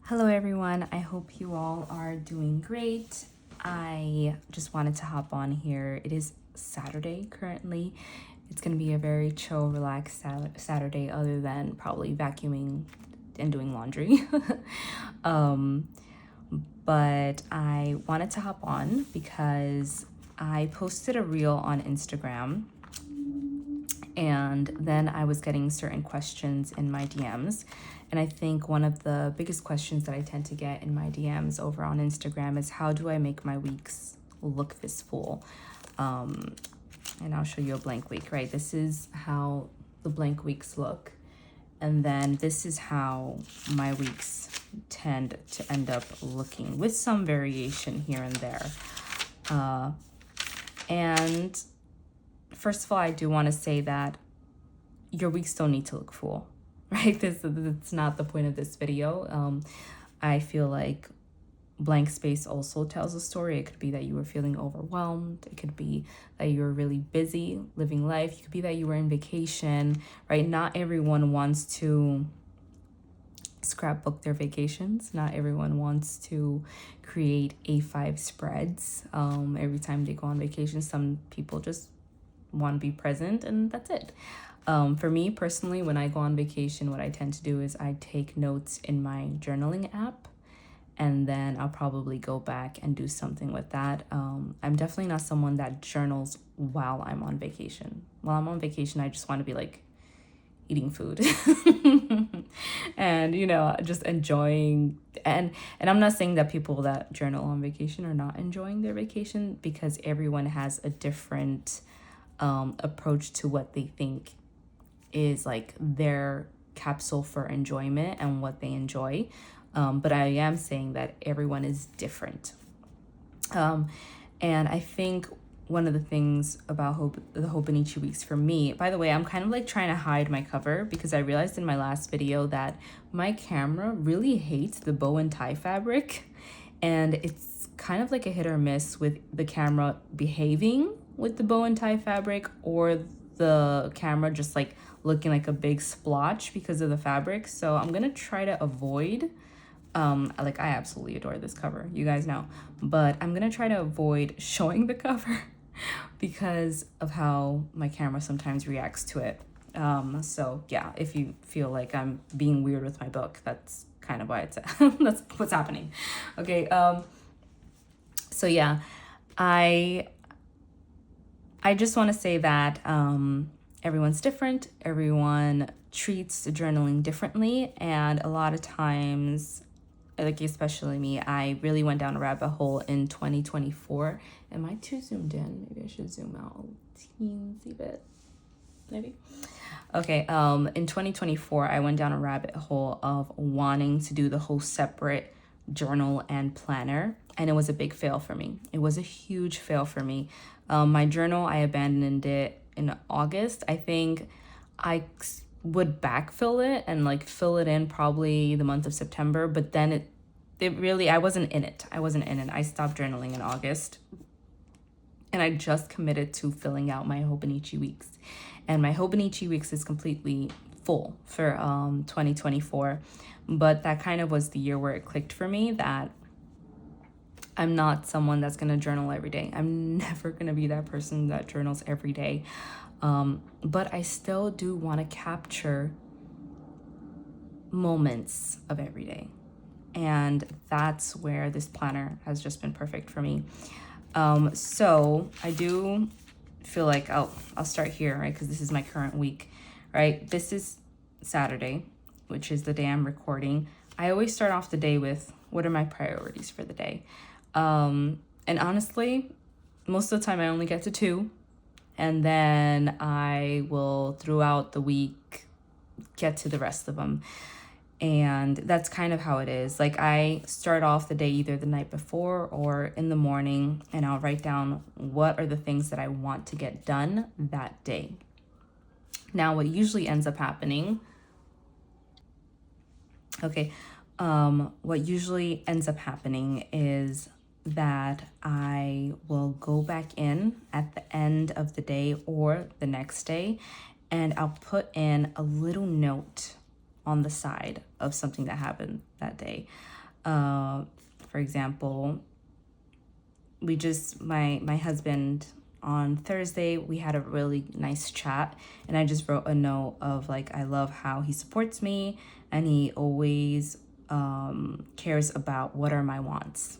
Hello everyone, I hope you all are doing great. I just wanted to hop on here. It is Saturday currently. It's going to be a very chill, relaxed Saturday other than probably vacuuming and doing laundry. um, but I wanted to hop on because I posted a reel on Instagram and then I was getting certain questions in my DMs. And I think one of the biggest questions that I tend to get in my DMs over on Instagram is how do I make my weeks look this full? And I'll show you a blank week, right? This is how the blank weeks look. And then this is how my weeks tend to end up looking with some variation here and there. And first of all, I do want to say that your weeks don't need to look full, right? That's not the point of this video. I feel like blank space also tells a story. It could be that you were feeling overwhelmed. It could be that you were really busy living life. It could be that you were in vacation, right? Not everyone wants to scrapbook their vacations. Not everyone wants to create A5 spreads every time they go on vacation. Some people just want to be present and that's it. For me personally, when I go on vacation, what I tend to do is I take notes in my journaling app and then I'll probably go back and do something with that. I'm definitely not someone that journals while I'm on vacation. While I'm on vacation, I just want to be like eating food and, just enjoying. And I'm not saying that people that journal on vacation are not enjoying their vacation because everyone has a different approach to what they think is like their capsule for enjoyment and what they enjoy. But I am saying that everyone is different. And I think one of the things about the Hobonichi weeks for me, by the way, I'm kind of like trying to hide my cover because I realized in my last video that my camera really hates the bow and tie fabric. And it's kind of like a hit or miss with the camera behaving with the bow and tie fabric or the camera just like looking like a big splotch because of the fabric. So I'm gonna try to avoid I absolutely adore this cover, you guys know, but I'm gonna try to avoid showing the cover because of how my camera sometimes reacts to it. So yeah, if you feel like I'm being weird with my book, that's kind of why it's that's what's happening. Okay. So yeah, I just want to say that everyone's different. Everyone treats journaling differently, and a lot of times, like especially me, I really went down a rabbit hole in 2024. Am I too zoomed in? Maybe I should zoom out a teensy bit. Maybe. Okay. In 2024, I went down a rabbit hole of wanting to do the whole separate journal and planner, and it was a big fail for me. It was a huge fail for me. My journal, I abandoned it in August. I think I would backfill it and like fill it in probably the month of September, but then it really, I wasn't in it. I stopped journaling in August and I just committed to filling out my Hobonichi weeks. And my Hobonichi weeks is completely full for 2024. But that kind of was the year where it clicked for me that I'm not someone that's going to journal every day. I'm never going to be that person that journals every day. But I still do want to capture moments of every day. And that's where this planner has just been perfect for me. So I do feel like I'll start here, right? Because this is my current week, right? This is Saturday, which is the day I'm recording. I always start off the day with what are my priorities for the day? And honestly, most of the time I only get to 2. And then I will, throughout the week, get to the rest of them. And that's kind of how it is. Like I start off the day either the night before or in the morning, and I'll write down what are the things that I want to get done that day. Now, what usually ends up happening, what usually ends up happening is that I will go back in at the end of the day or the next day, and I'll put in a little note on the side of something that happened that day. For example, my husband, on Thursday, we had a really nice chat, and I just wrote a note of like, I love how he supports me and he always cares about what are my wants.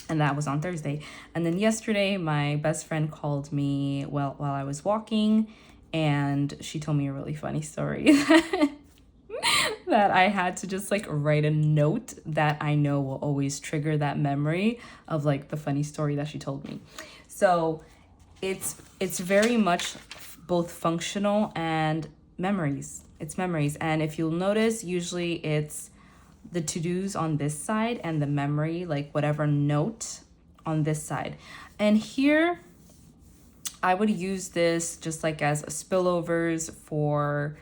And that was on Thursday. And then yesterday, my best friend called me while I was walking, and she told me a really funny story that I had to just like write a note that I know will always trigger that memory of like the funny story that she told me. So it's very much both functional and memories. It's memories. And if you'll notice, usually it's the to-dos on this side and the memory, like whatever note on this side. And here I would use this just like as spillovers for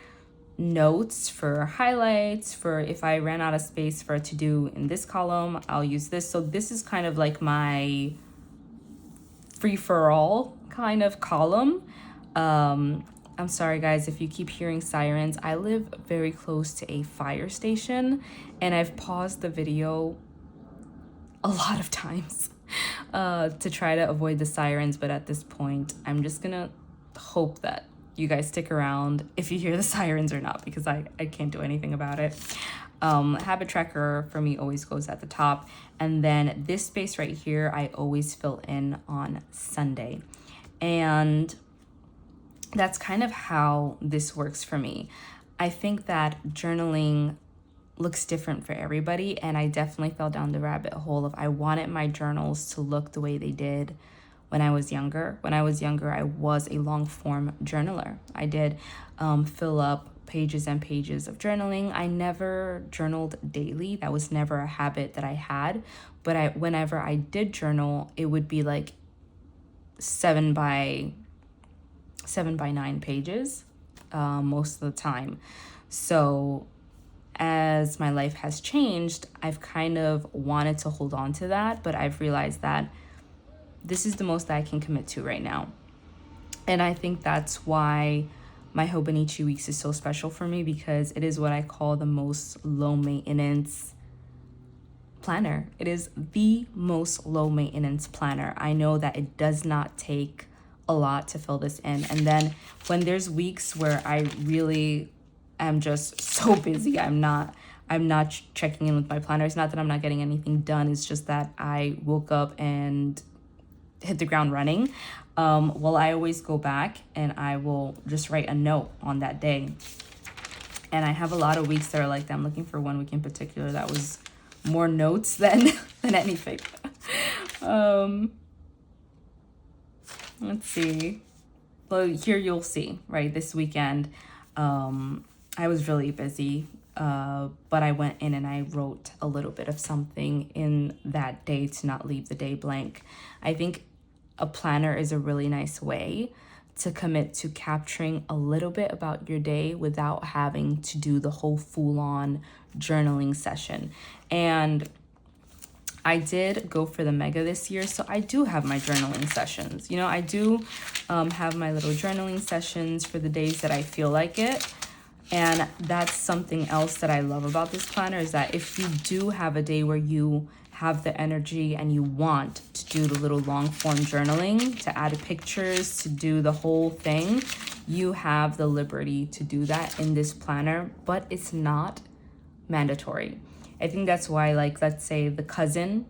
notes, for highlights, for if I ran out of space for a to-do in this column, I'll use this. So this is kind of like my free-for-all kind of column. I'm sorry guys if you keep hearing sirens. I live very close to a fire station, and I've paused the video a lot of times to try to avoid the sirens, but at this point I'm just gonna hope that you guys stick around if you hear the sirens or not, because I can't do anything about it. Habit tracker for me always goes at the top, and then this space right here I always fill in on Sunday. And that's kind of how this works for me. I think that journaling looks different for everybody, and I definitely fell down the rabbit hole of I wanted my journals to look the way they did when I was younger. When I was younger, I was a long form journaler. I did fill up pages and pages of journaling. I never journaled daily. That was never a habit that I had. But whenever I did journal, it would be like 7 by 9 pages most of the time. So as my life has changed, I've kind of wanted to hold on to that, but I've realized that this is the most that I can commit to right now. And I think that's why my Hobonichi weeks is so special for me, because it is what I call the most low maintenance planner. It is the most low maintenance planner. I know that it does not take a lot to fill this in. And then when there's weeks where I really am just so busy, I'm not checking in with my planner. It's not that I'm not getting anything done. It's just that I woke up and hit the ground running. Well, I always go back and I will just write a note on that day. And I have a lot of weeks that are like that. I'm looking for one week in particular that was more notes than anything. Let's see. Well, here you'll see, right? This weekend, I was really busy, but I went in and I wrote a little bit of something in that day to not leave the day blank. I think a planner is a really nice way to commit to capturing a little bit about your day without having to do the whole full-on journaling session. And I did go for the mega this year, so I do have my journaling sessions. You know, I do have my little journaling sessions for the days that I feel like it. And that's something else that I love about this planner, is that if you do have a day where you have the energy and you want to do the little long form journaling, to add pictures, to do the whole thing, you have the liberty to do that in this planner, but it's not mandatory. I think that's why, like, let's say the cousin,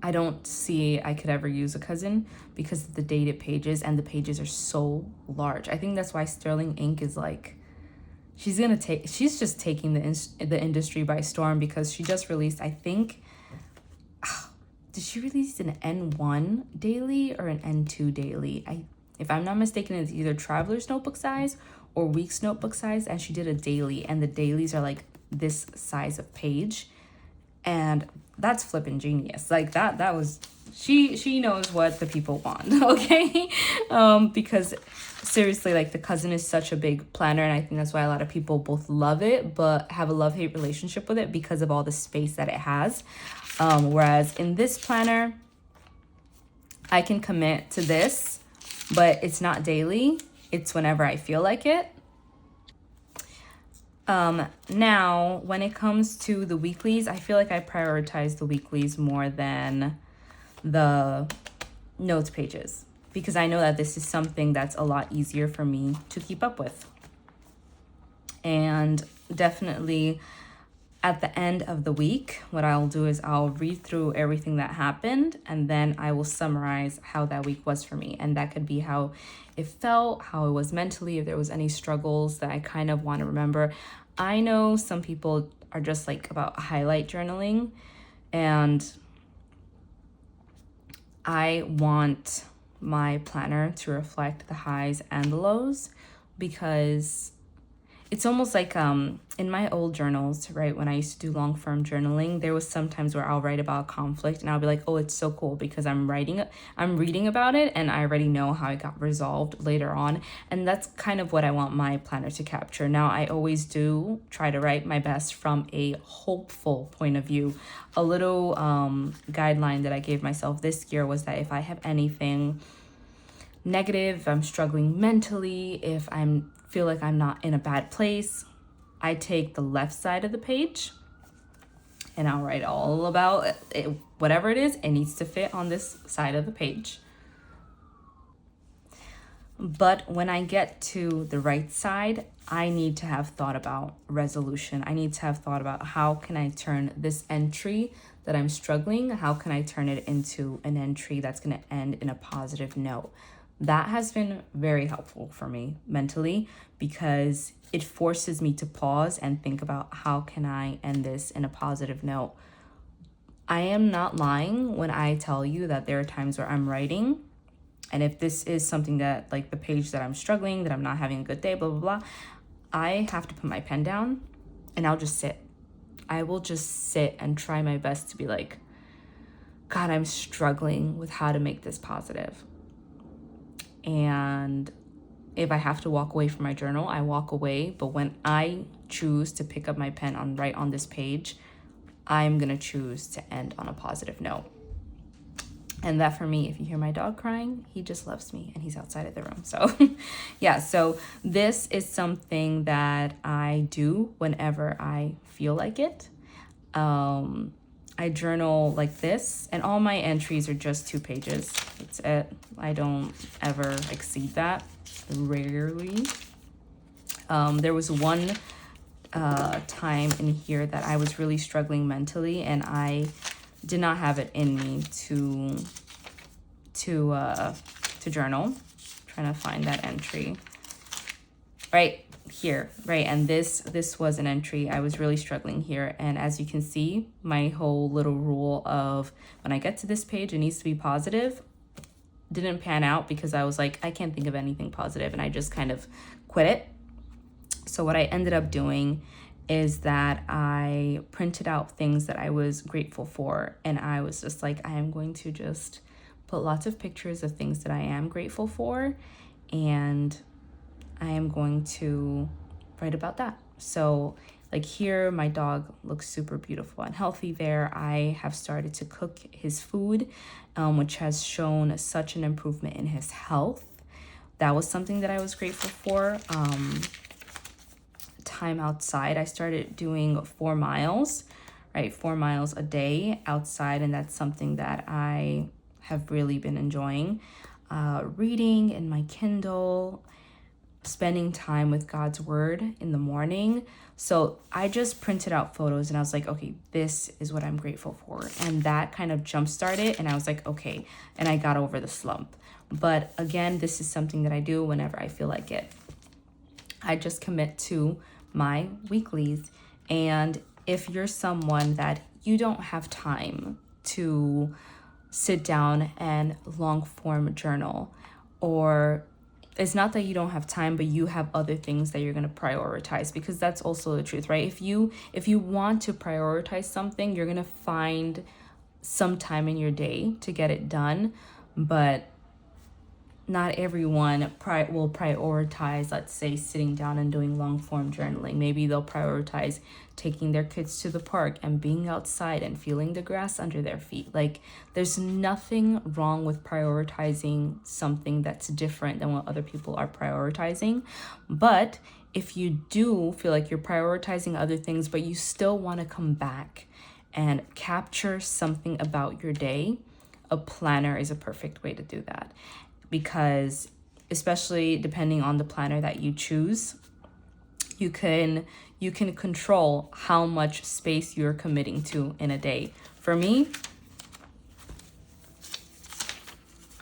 I don't see I could ever use a cousin because of the dated pages, and the pages are so large. I think that's why Sterling Ink is like, she's just taking the industry by storm, because she just released, I think, did she release an N1 daily or an N2 daily? If I'm not mistaken, it's either Traveler's Notebook size or Week's Notebook size, and she did a daily, and the dailies are like this size of page, and that's flipping genius. Like that was, she knows what the people want, okay? Because seriously, like, the cousin is such a big planner, and I think that's why a lot of people both love it but have a love-hate relationship with it because of all the space that it has. Whereas in this planner, I can commit to this, but it's not daily. It's whenever I feel like it. Now, when it comes to the weeklies, I feel like I prioritize the weeklies more than the notes pages, because I know that this is something that's a lot easier for me to keep up with. And definitely at the end of the week, what I'll do is I'll read through everything that happened, and then I will summarize how that week was for me. And that could be how it felt, how it was mentally, if there was any struggles that I kind of want to remember. I know some people are just like about highlight journaling, and I want my planner to reflect the highs and the lows, because it's almost like in my old journals, right, when I used to do long form journaling, there was some times where I'll write about conflict and I'll be like, oh, it's so cool because I'm reading about it and I already know how it got resolved later on. And that's kind of what I want my planner to capture. Now, I always do try to write my best from a hopeful point of view. A little guideline that I gave myself this year was that if I have anything negative, if I'm struggling mentally, if I'm feel like I'm not in a bad place, I take the left side of the page and I'll write all about it, whatever it is, it needs to fit on this side of the page. But when I get to the right side, I need to have thought about resolution. I need to have thought about how can I turn this entry that I'm struggling, how can I turn it into an entry that's going to end in a positive note. That has been very helpful for me mentally, because it forces me to pause and think about how can I end this in a positive note. I am not lying when I tell you that there are times where I'm writing, and if this is something that, like the page that I'm struggling, that I'm not having a good day, blah, blah, blah, I have to put my pen down and I'll just sit. I will just sit and try my best to be like, God, I'm struggling with how to make this positive. And if I have to walk away from my journal, I walk away. But when I choose to pick up my pen and write on this page, I'm going to choose to end on a positive note. And that for me, if you hear my dog crying, he just loves me and he's outside of the room. So yeah, so this is something that I do whenever I feel like it. I journal like this, and all my entries are just 2 pages. That's it. I don't ever exceed that, rarely. There was one time in here that I was really struggling mentally, and I did not have it in me to journal. Trying to find that entry right here, right? And this was an entry. I was really struggling here, and as you can see, my whole little rule of when I get to this page, it needs to be positive, didn't pan out, because I was like, I can't think of anything positive, and I just kind of quit it. So what I ended up doing is that I printed out things that I was grateful for, and I was just like, I am going to just put lots of pictures of things that I am grateful for, and I am going to write about that. So like here, my dog looks super beautiful and healthy there. I have started to cook his food, which has shown such an improvement in his health. That was something that I was grateful for. Time outside, I started doing 4 miles, right? 4 miles a day outside, and that's something that I have really been enjoying. Reading in my Kindle, spending time with God's word in the morning. So I just printed out photos and I was like, okay, this is what I'm grateful for. And that kind of jump started, and I was like, okay, and I got over the slump. But again, this is something that I do whenever I feel like it. I just commit to my weeklies. And if you're someone that you don't have time to sit down and long form journal, or it's not that you don't have time, but you have other things that you're going to prioritize, because that's also the truth, right? If you want to prioritize something, you're going to find some time in your day to get it done, but not everyone will prioritize, let's say, sitting down and doing long form journaling. Maybe they'll prioritize taking their kids to the park and being outside and feeling the grass under their feet. Like, there's nothing wrong with prioritizing something that's different than what other people are prioritizing. But if you do feel like you're prioritizing other things, but you still want to come back and capture something about your day, a planner is a perfect way to do that. Because especially depending on the planner that you choose, you can control how much space you're committing to in a day. For me,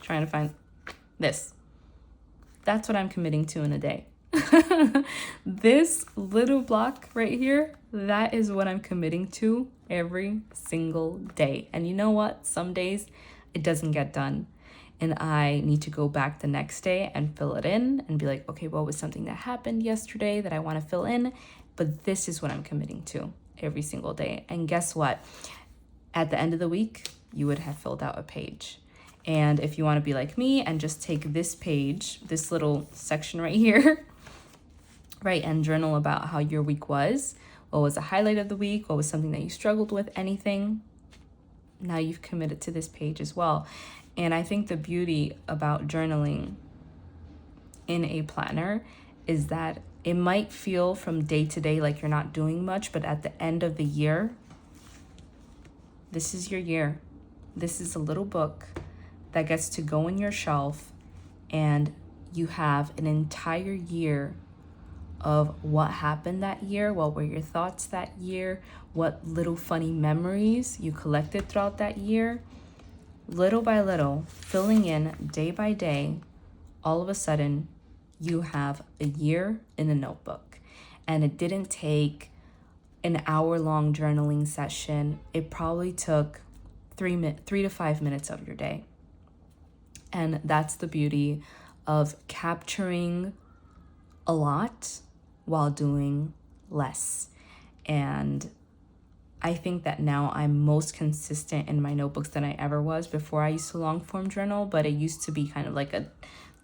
trying to find this. That's what I'm committing to in a day. This little block right here, that is what I'm committing to every single day. And you know what? Some days it doesn't get done. And I need to go back the next day and fill it in and be like, okay, what was something that happened yesterday that I want to fill in? But this is what I'm committing to every single day. And guess what? At the end of the week, you would have filled out a page. And if you want to be like me and just take this page, this little section right here, right, and journal about how your week was, what was the highlight of the week, what was something that you struggled with, anything, now you've committed to this page as well. And I think the beauty about journaling in a planner is that it might feel from day to day like you're not doing much, but at the end of the year, this is your year. This is a little book that gets to go in your shelf, and you have an entire year of what happened that year, what were your thoughts that year, what little funny memories you collected throughout that year. Little by little, filling in day by day, all of a sudden, you have a year in a notebook. And it didn't take an hour-long journaling session. It probably took 3 to 5 minutes of your day. And that's the beauty of capturing a lot while doing less. And I think that now I'm most consistent in my notebooks than I ever was. Before, I used to long form journal, but it used to be kind of like a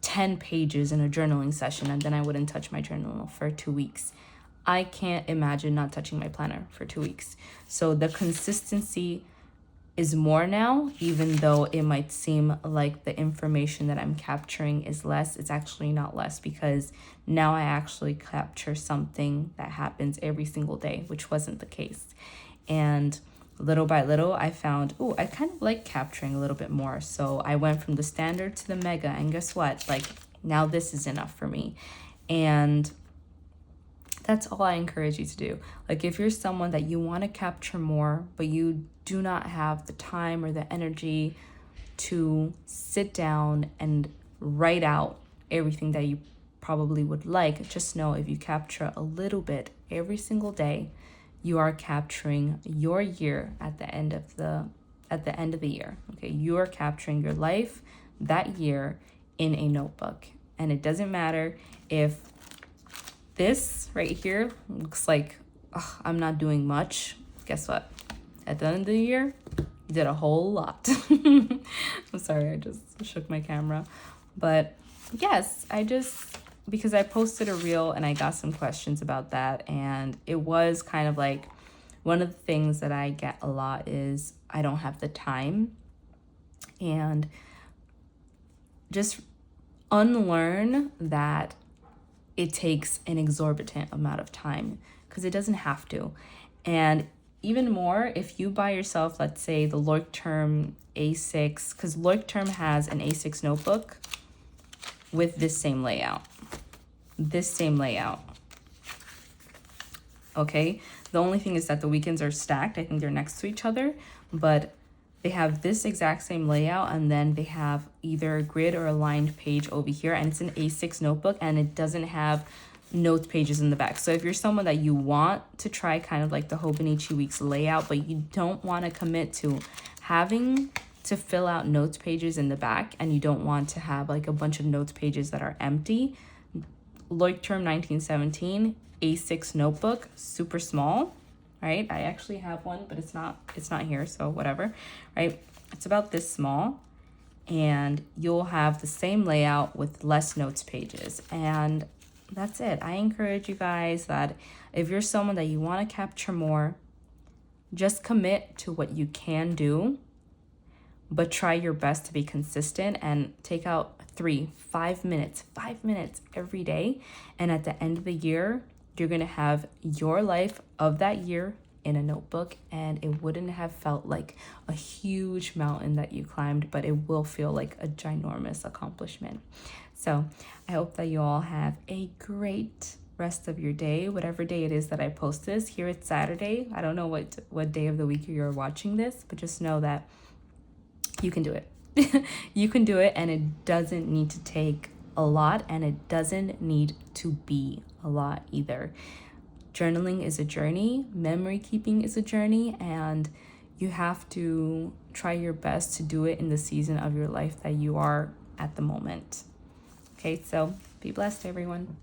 10 pages in a journaling session, and then I wouldn't touch my journal for 2 weeks. I can't imagine not touching my planner for 2 weeks. So the consistency is more now, even though it might seem like the information that I'm capturing is less. It's actually not less, because now I actually capture something that happens every single day, which wasn't the case. And little by little, I found, I kind of like capturing a little bit more. So I went from the standard to the mega, and guess what? Like, now this is enough for me. And that's all I encourage you to do. Like, if you're someone that you want to capture more, but you do not have the time or the energy to sit down and write out everything that you probably would like, just know if you capture a little bit every single day, you are capturing your year at the end of the year. Okay, you are capturing your life that year in a notebook. And it doesn't matter if this right here looks like I'm not doing much. Guess what? At the end of the year, you did a whole lot. I'm sorry, I just shook my camera. But yes, because I posted a reel and I got some questions about that, and it was kind of like, one of the things that I get a lot is I don't have the time. And just unlearn that it takes an exorbitant amount of time, because it doesn't have to. And even more, if you buy yourself, let's say, the Leuchtturm A6, because Leuchtturm has an A6 notebook with this same layout. Okay, the only thing is that the weekends are stacked. I think they're next to each other, but they have this exact same layout, and then they have either a grid or a lined page over here, and it's an A6 notebook, and it doesn't have notes pages in the back. So if you're someone that you want to try kind of like the Hobonichi Weeks layout, but you don't want to commit to having to fill out notes pages in the back, and you don't want to have like a bunch of notes pages that are empty, Leuchtturm 1917 A6 notebook, super small, right? I actually have one, but it's not here, so whatever, right? It's about this small, and you'll have the same layout with less notes pages, and that's it. I encourage you guys that if you're someone that you want to capture more, just commit to what you can do, but try your best to be consistent and take out 5 minutes every day. And at the end of the year, you're going to have your life of that year in a notebook, and it wouldn't have felt like a huge mountain that you climbed, but it will feel like a ginormous accomplishment. So I hope that you all have a great rest of your day, whatever day it is that I post this. Here it's Saturday. I don't know what day of the week you're watching this, but just know that you can do it. You can do it, and it doesn't need to take a lot, and it doesn't need to be a lot either. Journaling is a journey, memory keeping is a journey, and you have to try your best to do it in the season of your life that you are at the moment. Okay, so be blessed, everyone.